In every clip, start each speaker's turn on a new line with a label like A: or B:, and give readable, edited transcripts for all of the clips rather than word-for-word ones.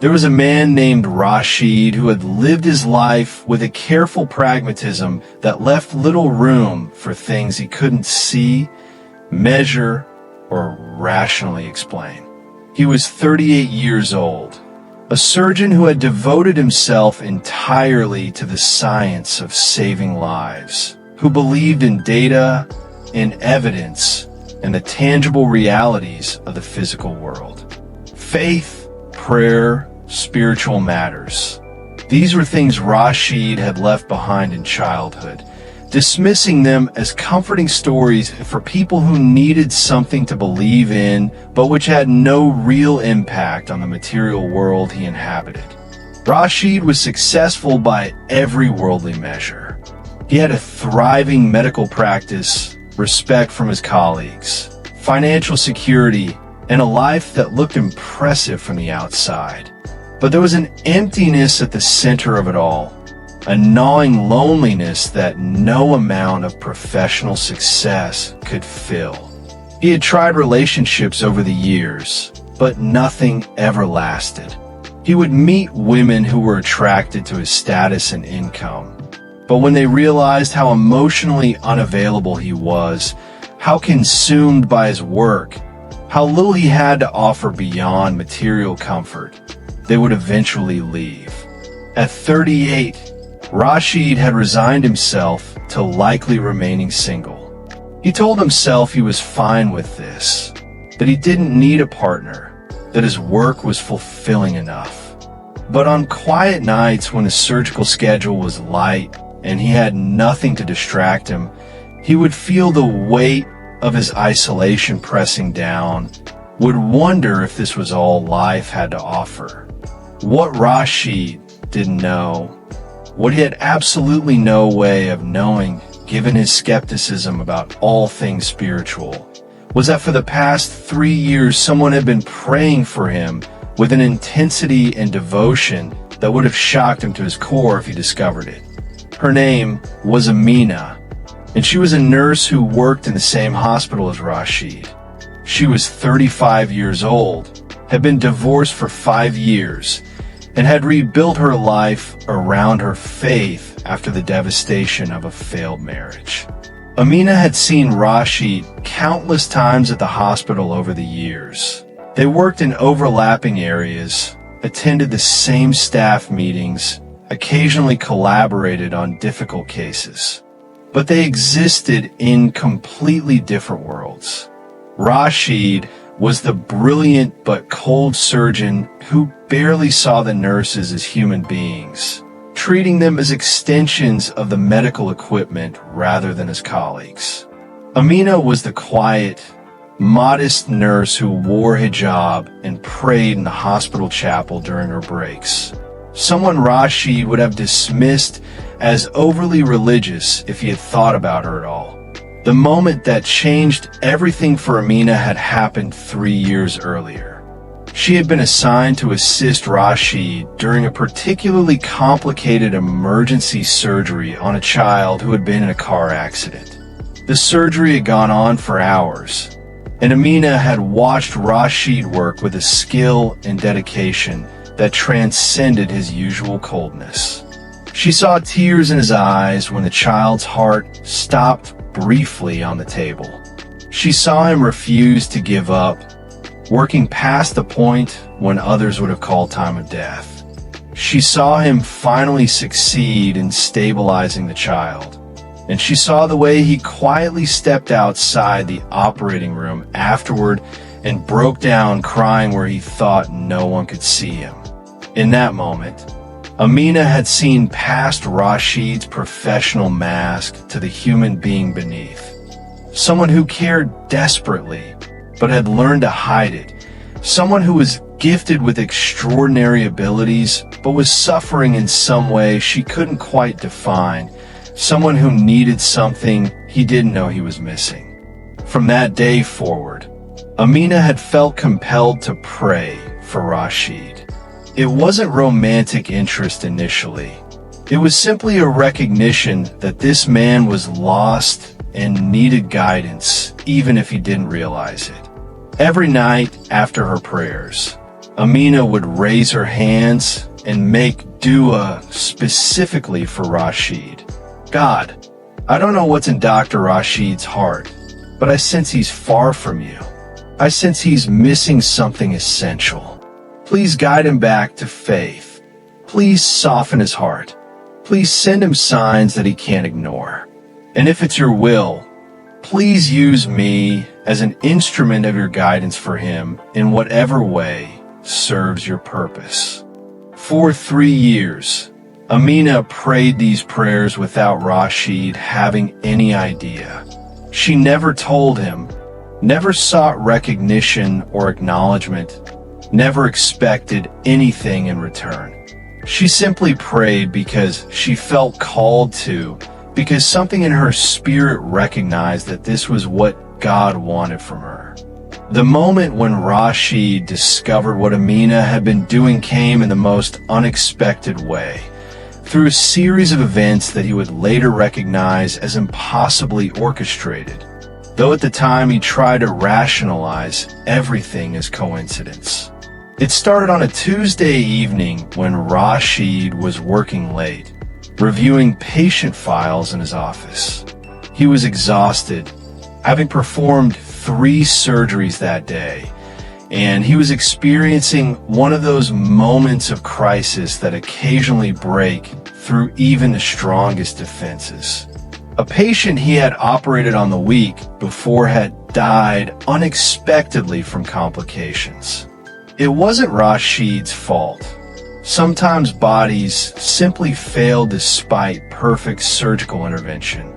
A: There was a man named Rashid who had lived his life with a careful pragmatism that left little room for things he couldn't see, measure, or rationally explain. He was 38 years old, a surgeon who had devoted himself entirely to the science of saving lives, who believed in data, in evidence, and the tangible realities of the physical world. Faith, prayer, spiritual matters. These were things Rashid had left behind in childhood, dismissing them as comforting stories for people who needed something to believe in, but which had no real impact on the material world he inhabited. Rashid was successful by every worldly measure. He had a thriving medical practice, respect from his colleagues, financial security, and a life that looked impressive from the outside. But there was an emptiness at the center of it all, a gnawing loneliness that no amount of professional success could fill. He had tried relationships over the years, but nothing ever lasted. He would meet women who were attracted to his status and income, but when they realized how emotionally unavailable he was, how consumed by his work, how little he had to offer beyond material comfort, they would eventually leave. At 38, Rashid had resigned himself to likely remaining single. He told himself he was fine with this, that he didn't need a partner, that his work was fulfilling enough. But on quiet nights when his surgical schedule was light and he had nothing to distract him, he would feel the weight of his isolation pressing down, would wonder if this was all life had to offer. What Rashid didn't know, what he had absolutely no way of knowing given his skepticism about all things spiritual, was that for the past 3 years someone had been praying for him with an intensity and devotion that would have shocked him to his core if he discovered it. Her name was Amina, and she was a nurse who worked in the same hospital as Rashid. She was 35 years old, had been divorced for 5 years, and had rebuilt her life around her faith after the devastation of a failed marriage. Amina had seen Rashid countless times at the hospital over the years. They worked in overlapping areas, attended the same staff meetings, occasionally collaborated on difficult cases. But they existed in completely different worlds. Rashid was the brilliant but cold surgeon who barely saw the nurses as human beings, treating them as extensions of the medical equipment rather than as colleagues. Amina was the quiet, modest nurse who wore hijab and prayed in the hospital chapel during her breaks. Someone Rashid would have dismissed as overly religious if he had thought about her at all. The moment that changed everything for Amina had happened 3 years earlier. She had been assigned to assist Rashid during a particularly complicated emergency surgery on a child who had been in a car accident. The surgery had gone on for hours, and Amina had watched Rashid work with a skill and dedication that transcended his usual coldness. She saw tears in his eyes when the child's heart stopped briefly on the table. She saw him refuse to give up, working past the point when others would have called time of death. She saw him finally succeed in stabilizing the child, and she saw the way he quietly stepped outside the operating room afterward and broke down crying where he thought no one could see him. In that moment, Amina had seen past Rashid's professional mask to the human being beneath. Someone who cared desperately, but had learned to hide it. Someone who was gifted with extraordinary abilities, but was suffering in some way she couldn't quite define. Someone who needed something he didn't know he was missing. From that day forward, Amina had felt compelled to pray for Rashid. It wasn't romantic interest initially. It was simply a recognition that this man was lost and needed guidance, even if he didn't realize it. Every night after her prayers, Amina would raise her hands and make dua specifically for Rashid. God, I don't know what's in Dr. Rashid's heart, but I sense he's far from you. I sense he's missing something essential. Please guide him back to faith. Please soften his heart. Please send him signs that he can't ignore. And if it's your will, please use me as an instrument of your guidance for him in whatever way serves your purpose. For 3 years, Amina prayed these prayers without Rashid having any idea. She never told him, never sought recognition or acknowledgement, never expected anything in return. She simply prayed because she felt called to, because something in her spirit recognized that this was what God wanted from her. The moment when Rashid discovered what Amina had been doing came in the most unexpected way, through a series of events that he would later recognize as impossibly orchestrated, though at the time he tried to rationalize everything as coincidence. It started on a Tuesday evening when Rashid was working late, reviewing patient files in his office. He was exhausted, having performed 3 surgeries that day, and he was experiencing one of those moments of crisis that occasionally break through even the strongest defenses. A patient he had operated on the week before had died unexpectedly from complications. It wasn't Rashid's fault. Sometimes bodies simply fail despite perfect surgical intervention.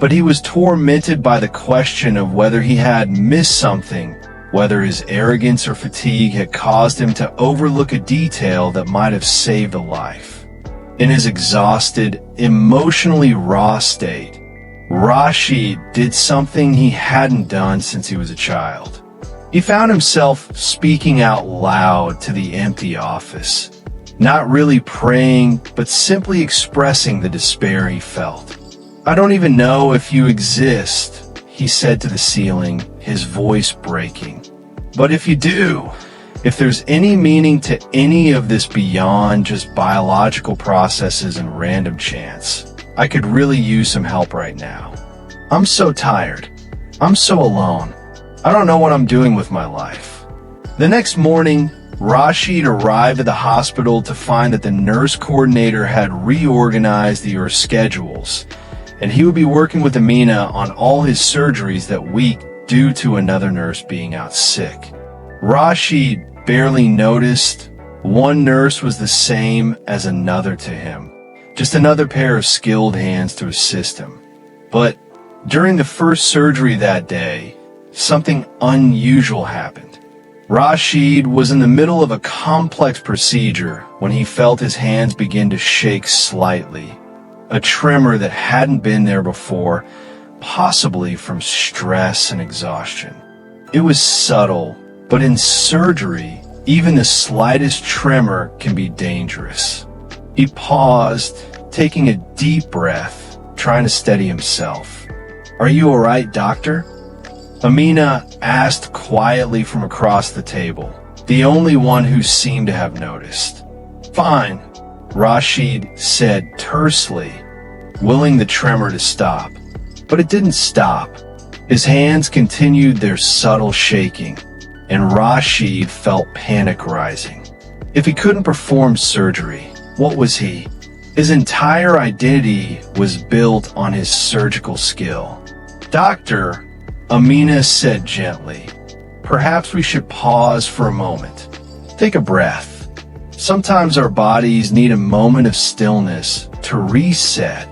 A: But he was tormented by the question of whether he had missed something, whether his arrogance or fatigue had caused him to overlook a detail that might have saved a life. In his exhausted, emotionally raw state, Rashid did something he hadn't done since he was a child. He found himself speaking out loud to the empty office, not really praying, but simply expressing the despair he felt. I don't even know if you exist, he said to the ceiling, his voice breaking. But if you do, if there's any meaning to any of this beyond just biological processes and random chance, I could really use some help right now. I'm so tired. I'm so alone. I don't know what I'm doing with my life. The next morning, Rashid arrived at the hospital to find that the nurse coordinator had reorganized their schedules, and he would be working with Amina on all his surgeries that week due to another nurse being out sick. Rashid barely noticed. One nurse was the same as another to him, just another pair of skilled hands to assist him. But during the first surgery that day, something unusual happened. Rashid was in the middle of a complex procedure when he felt his hands begin to shake slightly, a tremor that hadn't been there before, possibly from stress and exhaustion. It was subtle, but in surgery, even the slightest tremor can be dangerous. He paused, taking a deep breath, trying to steady himself. "Are you all right, doctor?" Amina asked quietly from across the table, the only one who seemed to have noticed. "Fine," Rashid said tersely, willing the tremor to stop. But it didn't stop. His hands continued their subtle shaking, and Rashid felt panic rising. If he couldn't perform surgery, what was he? His entire identity was built on his surgical skill. "Doctor," Amina said gently, "perhaps we should pause for a moment. Take a breath. Sometimes our bodies need a moment of stillness to reset."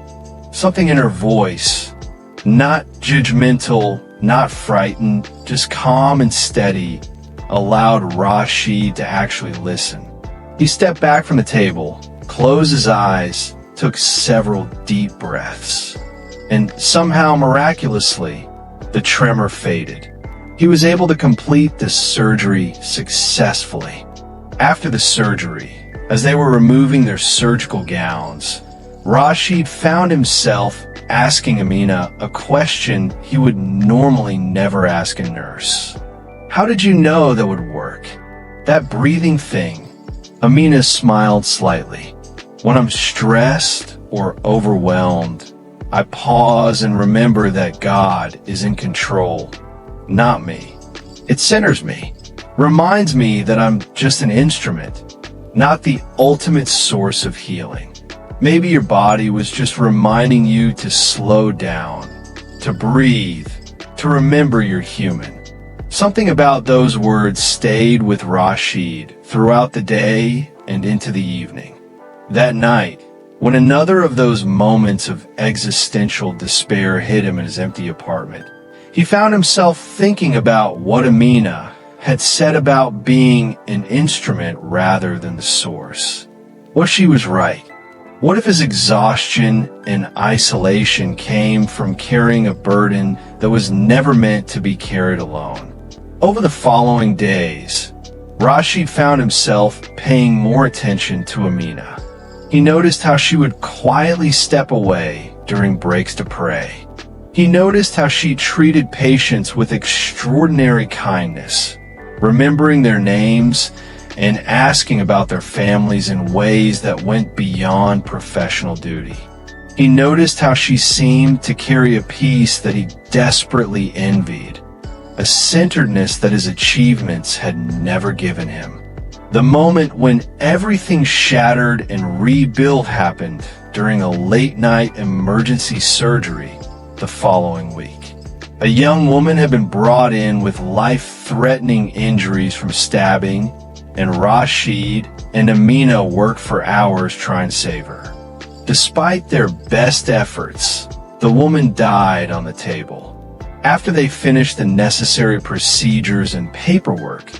A: Something in her voice, not judgmental, not frightened, just calm and steady, allowed Rashid to actually listen. He stepped back from the table, closed his eyes, took several deep breaths, and somehow miraculously, the tremor faded. He was able to complete the surgery successfully. After the surgery, as they were removing their surgical gowns, Rashid found himself asking Amina a question he would normally never ask a nurse. "How did you know that would work? That breathing thing. Amina smiled slightly. When I'm stressed or overwhelmed, I pause and remember that God is in control, not me. It centers me, reminds me that I'm just an instrument, not the ultimate source of healing. Maybe your body was just reminding you to slow down, to breathe, to remember you're human. Something about those words stayed with Rashid throughout the day and into the evening. That night, when another of those moments of existential despair hit him in his empty apartment, he found himself thinking about what Amina had said about being an instrument rather than the source. What if she was right? What if his exhaustion and isolation came from carrying a burden that was never meant to be carried alone? Over the following days, Rashid found himself paying more attention to Amina. He noticed how she would quietly step away during breaks to pray. He noticed how she treated patients with extraordinary kindness, remembering their names and asking about their families in ways that went beyond professional duty. He noticed how she seemed to carry a peace that he desperately envied, a centeredness that his achievements had never given him. The moment when everything shattered and rebuilt happened during a late-night emergency surgery the following week. A young woman had been brought in with life-threatening injuries from stabbing, and Rashid and Amina worked for hours trying to save her. Despite their best efforts, the woman died on the table. After they finished the necessary procedures and paperwork,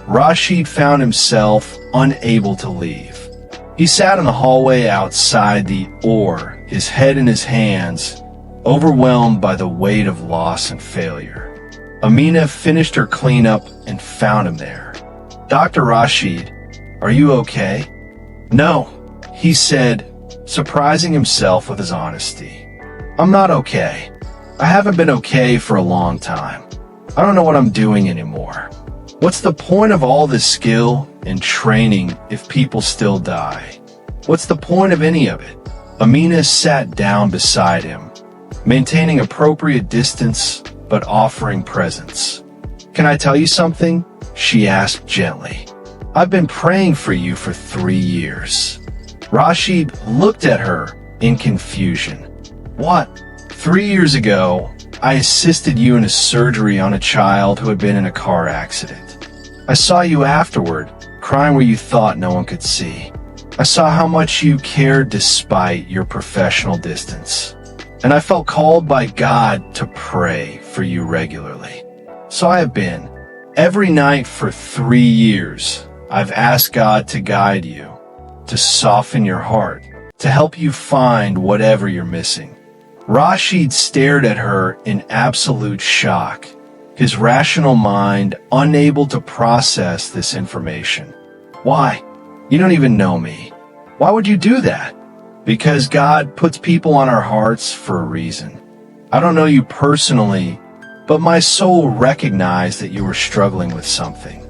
A: Rashid found himself unable to leave. He sat in the hallway outside the OR, his head in his hands, overwhelmed by the weight of loss and failure. Amina finished her cleanup and found him there. "Dr. Rashid, are you okay?" "No," he said, surprising himself with his honesty. "I'm not okay. I haven't been okay for a long time. I don't know what I'm doing anymore. What's the point of all this skill and training if people still die? What's the point of any of it?" Amina sat down beside him, maintaining appropriate distance but offering presence. "Can I tell you something?" she asked gently. "I've been praying for you for 3 years." Rashid looked at her in confusion. "What? 3 years ago, I assisted you in a surgery on a child who had been in a car accident. I saw you afterward, crying where you thought no one could see. I saw how much you cared despite your professional distance. And I felt called by God to pray for you regularly. So I have been. Every night for 3 years, I've asked God to guide you, to soften your heart, to help you find whatever you're missing." Rashid stared at her in absolute shock, his rational mind unable to process this information. "Why? You don't even know me. Why would you do that?" "Because God puts people on our hearts for a reason. I don't know you personally, but my soul recognized that you were struggling with something.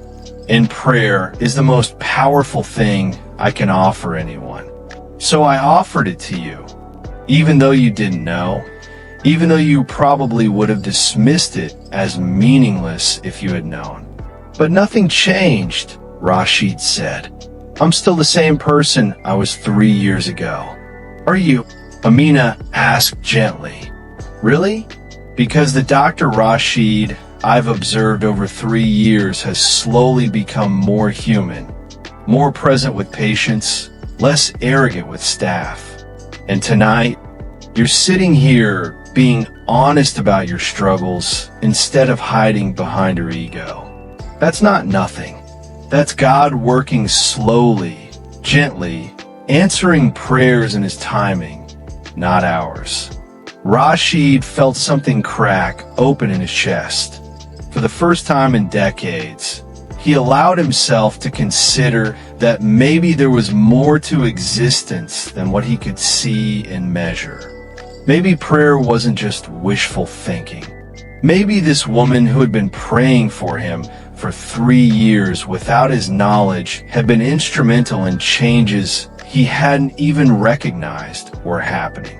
A: And prayer is the most powerful thing I can offer anyone. So I offered it to you, even though you didn't know, even though you probably would have dismissed it as meaningless if you had known. But nothing changed," Rashid said. "I'm still the same person I was 3 years ago." "Are you?" Amina asked gently. "Really?" Because the Dr. Rashid I've observed over 3 years has slowly become more human, more present with patients, less arrogant with staff. And tonight, you're sitting here being honest about your struggles instead of hiding behind your ego. That's not nothing. That's God working slowly, gently, answering prayers in his timing, not ours. Rashid felt something crack open in his chest. For the first time in decades, he allowed himself to consider that maybe there was more to existence than what he could see and measure. Maybe prayer wasn't just wishful thinking. Maybe this woman who had been praying for him for 3 years without his knowledge had been instrumental in changes he hadn't even recognized were happening.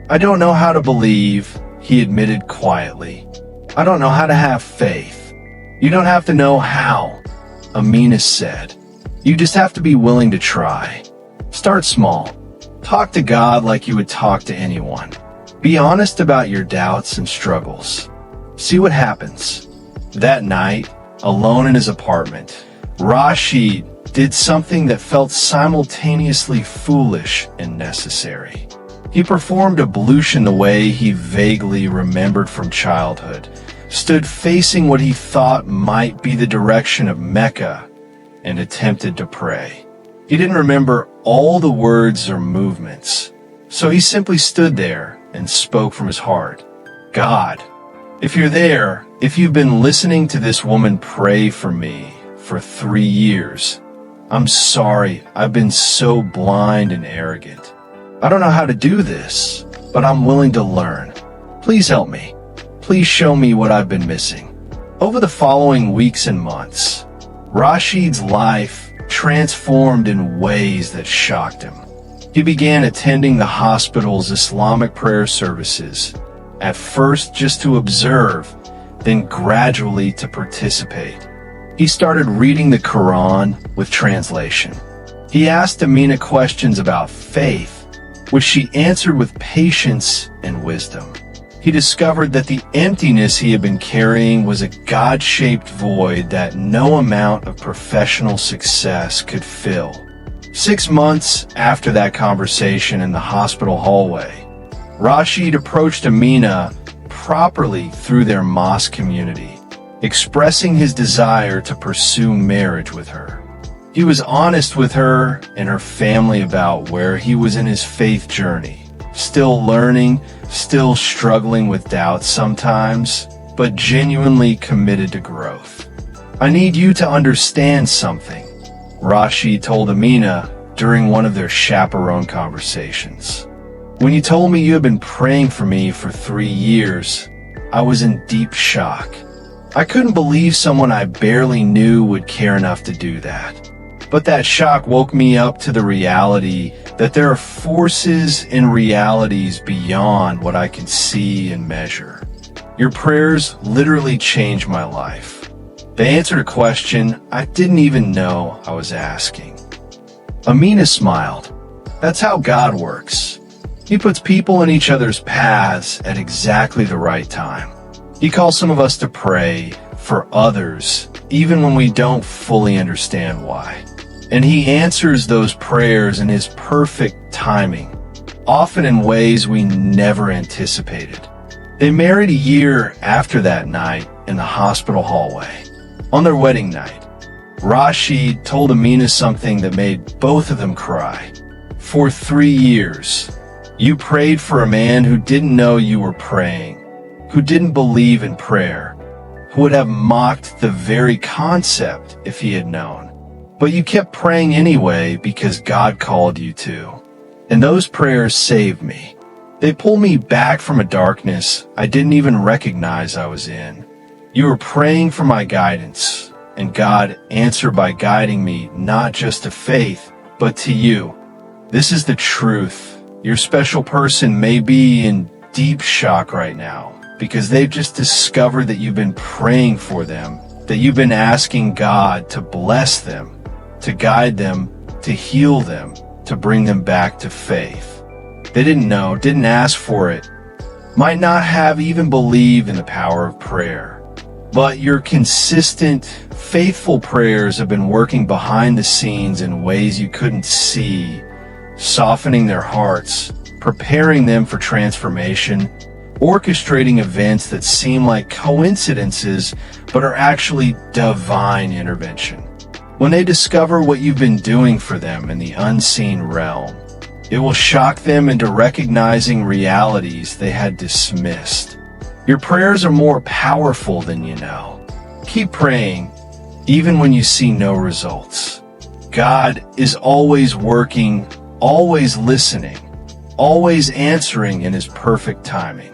A: "I don't know how to believe," he admitted quietly. "I don't know how to have faith." "You don't have to know how," Amina said. "You just have to be willing to try. Start small. Talk to God like you would talk to anyone. Be honest about your doubts and struggles. See what happens." That night, alone in his apartment, Rashid did something that felt simultaneously foolish and necessary. He performed ablution the way he vaguely remembered from childhood, stood facing what he thought might be the direction of Mecca, and attempted to pray. He didn't remember all the words or movements, so he simply stood there and spoke from his heart. "God, if you're there, if you've been listening to this woman pray for me for 3 years, I'm sorry I've been so blind and arrogant. I don't know how to do this, but I'm willing to learn. Please help me. Please show me what I've been missing." Over the following weeks and months, Rashid's life transformed in ways that shocked him. He began attending the hospital's Islamic prayer services, at first just to observe, then gradually to participate. He started reading the Quran with translation. He asked Amina questions about faith, which she answered with patience and wisdom. He discovered that the emptiness he had been carrying was a God-shaped void that no amount of professional success could fill. 6 months after that conversation in the hospital hallway, Rashid approached Amina properly through their mosque community, expressing his desire to pursue marriage with her. He was honest with her and her family about where he was in his faith journey, still learning, still struggling with doubts sometimes, but genuinely committed to growth. "I need you to understand something," Rashid told Amina during one of their chaperone conversations. "When you told me you had been praying for me for 3 years, I was in deep shock. I couldn't believe someone I barely knew would care enough to do that. But that shock woke me up to the reality that there are forces and realities beyond what I can see and measure. Your prayers literally changed my life. They answered a question I didn't even know I was asking." Amina smiled. "That's how God works. He puts people in each other's paths at exactly the right time. He calls some of us to pray for others, even when we don't fully understand why. And he answers those prayers in his perfect timing, often in ways we never anticipated." They married a year after that night in the hospital hallway. On their wedding night, Rashid told Amina something that made both of them cry. "For 3 years, you prayed for a man who didn't know you were praying, who didn't believe in prayer, who would have mocked the very concept if he had known. But you kept praying anyway because God called you to. And those prayers saved me. They pulled me back from a darkness I didn't even recognize I was in. You were praying for my guidance, and God answered by guiding me not just to faith, but to you. This is the truth. Your special person may be in deep shock right now because they've just discovered that you've been praying for them, that you've been asking God to bless them, to guide them, to heal them, to bring them back to faith. They didn't know, didn't ask for it, might not have even believed in the power of prayer. But your consistent, faithful prayers have been working behind the scenes in ways you couldn't see, softening their hearts, preparing them for transformation, orchestrating events that seem like coincidences but are actually divine intervention. When they discover what you've been doing for them in the unseen realm, it will shock them into recognizing realities they had dismissed. Your prayers are more powerful than you know. Keep praying, even when you see no results. God is always working, always listening, always answering in his perfect timing.